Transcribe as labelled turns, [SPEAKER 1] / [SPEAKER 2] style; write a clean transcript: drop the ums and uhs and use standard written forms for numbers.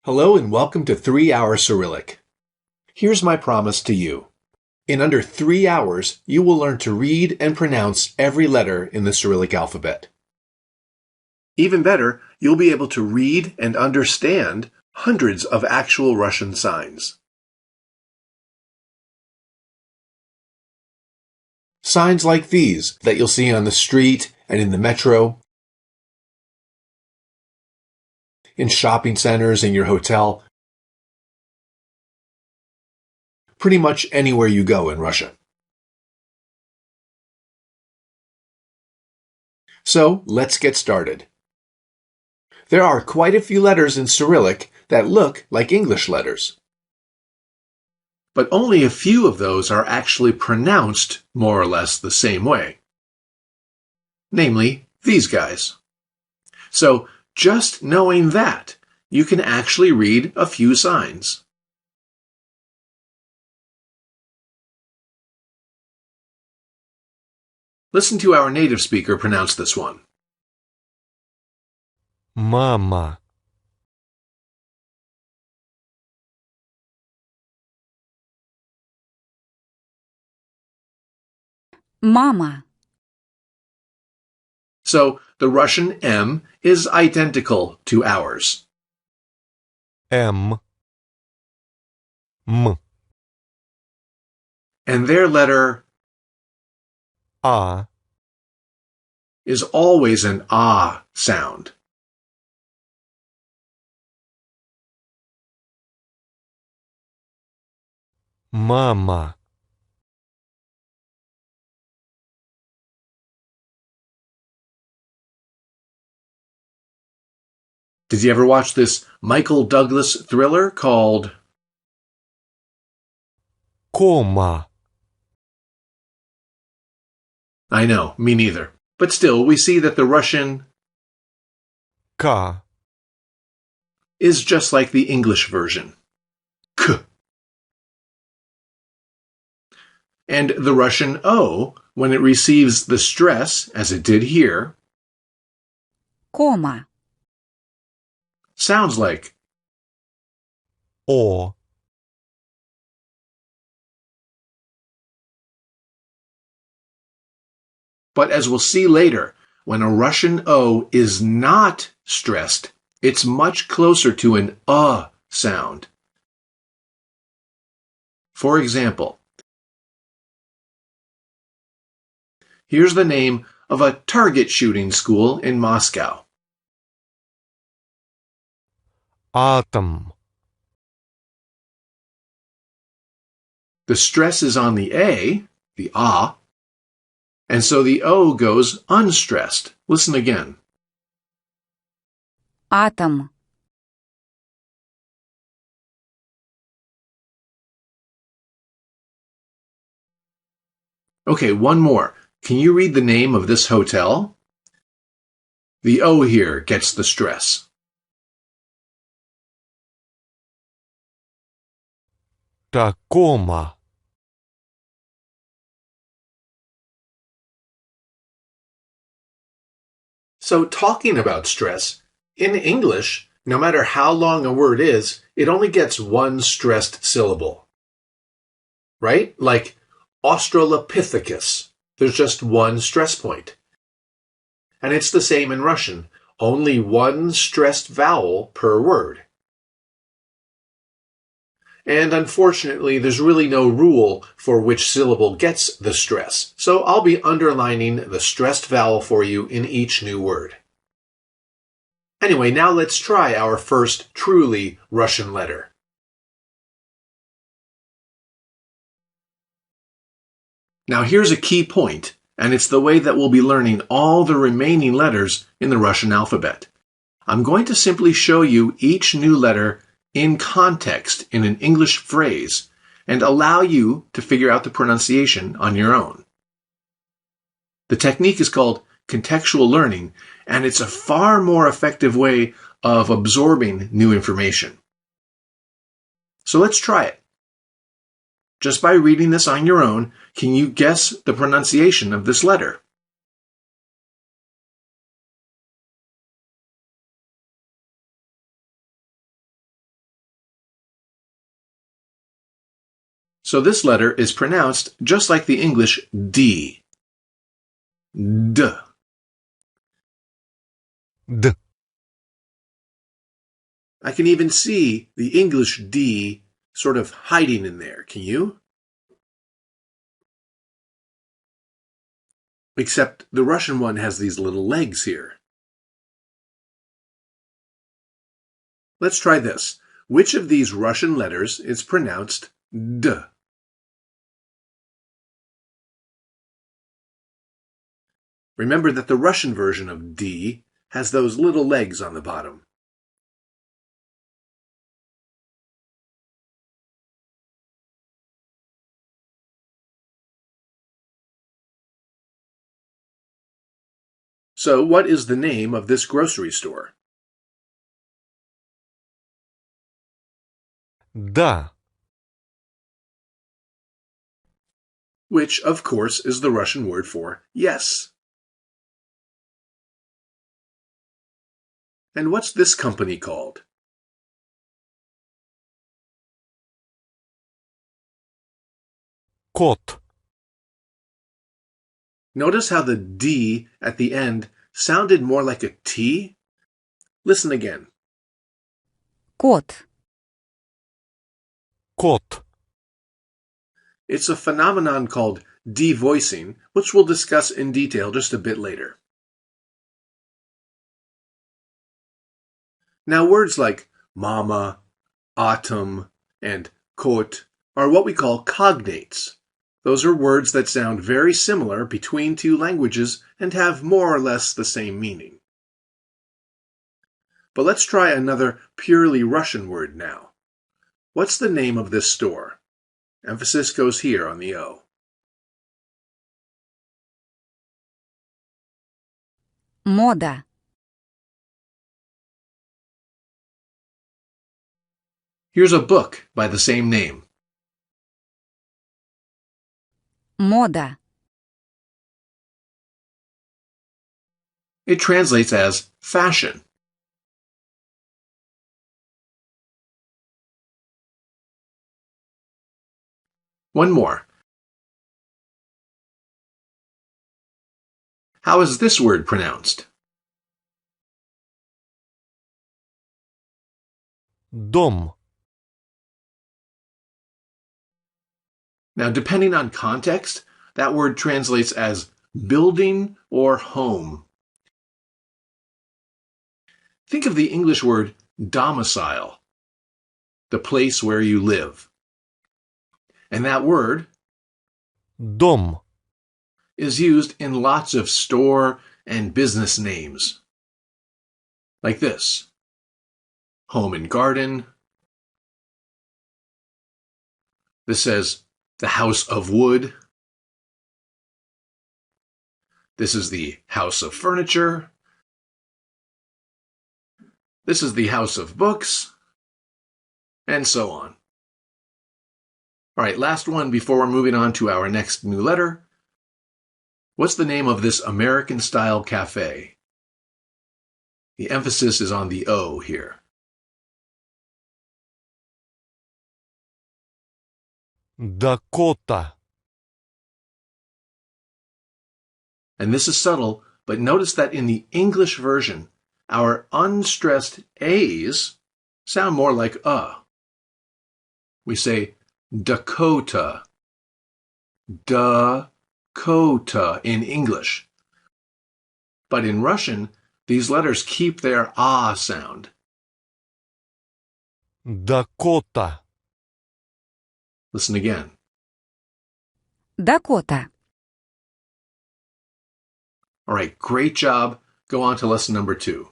[SPEAKER 1] Hello and welcome to 3 Hour Cyrillic. Here's my promise to you. In under 3 hours, you will learn to read and pronounce every letter in the Cyrillic alphabet. Even better, you'll be able to read and understand hundreds of actual Russian signs. Signs like these that you'll see on the street and in the metro, in shopping centers, in your hotel, pretty much anywhere you go in Russia. So, let's get started. There are quite a few letters in Cyrillic that look like English letters. But only a few of those are actually pronounced more or less the same way. Namely, these guys. So, just knowing that, you can actually read a few signs. Listen to our native speaker pronounce this one.
[SPEAKER 2] Mama.
[SPEAKER 3] Mama.
[SPEAKER 1] So, the Russian M is identical to ours.
[SPEAKER 2] M. M.
[SPEAKER 1] And their letter
[SPEAKER 2] A.
[SPEAKER 1] is always an ah sound.
[SPEAKER 2] Mama.
[SPEAKER 1] Did you ever watch this Michael Douglas thriller called
[SPEAKER 2] Кома.
[SPEAKER 1] I know, me neither. But still, we see that the Russian
[SPEAKER 2] К.
[SPEAKER 1] is just like the English version. K. And the Russian O, when it receives the stress, as it did here,
[SPEAKER 3] Кома.
[SPEAKER 1] sounds like
[SPEAKER 2] О.
[SPEAKER 1] But as we'll see later, when a Russian O is not stressed, it's much closer to an sound. For example, here's the name of a target shooting school in Moscow.
[SPEAKER 2] Атом.
[SPEAKER 1] The stress is on the A, the and so the O goes unstressed. Listen again.
[SPEAKER 3] Атом.
[SPEAKER 1] Okay, one more. Can you read the name of this hotel? The O here gets the stress.
[SPEAKER 2] Tacoma.
[SPEAKER 1] So talking about stress, in English, no matter how long a word is, it only gets one stressed syllable. Right? Like Australopithecus. There's just one stress point. And it's the same in Russian. Only one stressed vowel per word. And unfortunately, there's really no rule for which syllable gets the stress. So I'll be underlining the stressed vowel for you in each new word. Anyway, now let's try our first truly Russian letter. Now here's a key point, and it's the way that we'll be learning all the remaining letters in the Russian alphabet. I'm going to simply show you each new letter in context in an English phrase and allow you to figure out the pronunciation on your own. The technique is called contextual learning, and it's a far more effective way of absorbing new information. So let's try it. Just by reading this on your own, can you guess the pronunciation of this letter? So this letter is pronounced just like the English D. D.
[SPEAKER 2] D.
[SPEAKER 1] I can even see the English D sort of hiding in there. Can you? Except the Russian one has these little legs here. Let's try this. Which of these Russian letters is pronounced D? Remember that the Russian version of D has those little legs on the bottom. So, what is the name of this grocery store?
[SPEAKER 2] Да.
[SPEAKER 1] Which, of course, is the Russian word for yes. And what's this company called?
[SPEAKER 2] Кот.
[SPEAKER 1] Notice how the D at the end sounded more like a T? Listen again.
[SPEAKER 3] Кот.
[SPEAKER 2] Кот.
[SPEAKER 1] It's a phenomenon called devoicing, which we'll discuss in detail just a bit later. Now, words like mama, atom, and kot are what we call cognates. Those are words that sound very similar between two languages and have more or less the same meaning. But let's try another purely Russian word now. What's the name of this store? Emphasis goes here on the O.
[SPEAKER 3] Мода.
[SPEAKER 1] Here's a book by the same name.
[SPEAKER 3] Мода.
[SPEAKER 1] It translates as fashion. One more. How is this word pronounced?
[SPEAKER 2] Дом.
[SPEAKER 1] Now, depending on context, that word translates as building or home. Think of the English word domicile, the place where you live. And that word
[SPEAKER 2] Дом.
[SPEAKER 1] is used in lots of store and business names. Like this: home and garden. This says the house of wood. This is the house of furniture. This is the house of books. And so on. All right, last one before we're moving on to our next new letter. What's the name of this American-style cafe? The emphasis is on the O here.
[SPEAKER 2] Dakota.
[SPEAKER 1] And this is subtle, but notice that in the English version, our unstressed A's sound more like We say Dakota. Dakota in English. But in Russian, these letters keep their sound.
[SPEAKER 2] Dakota.
[SPEAKER 1] Listen again.
[SPEAKER 3] Дакота.
[SPEAKER 1] All right, great job. Go on to lesson number 2.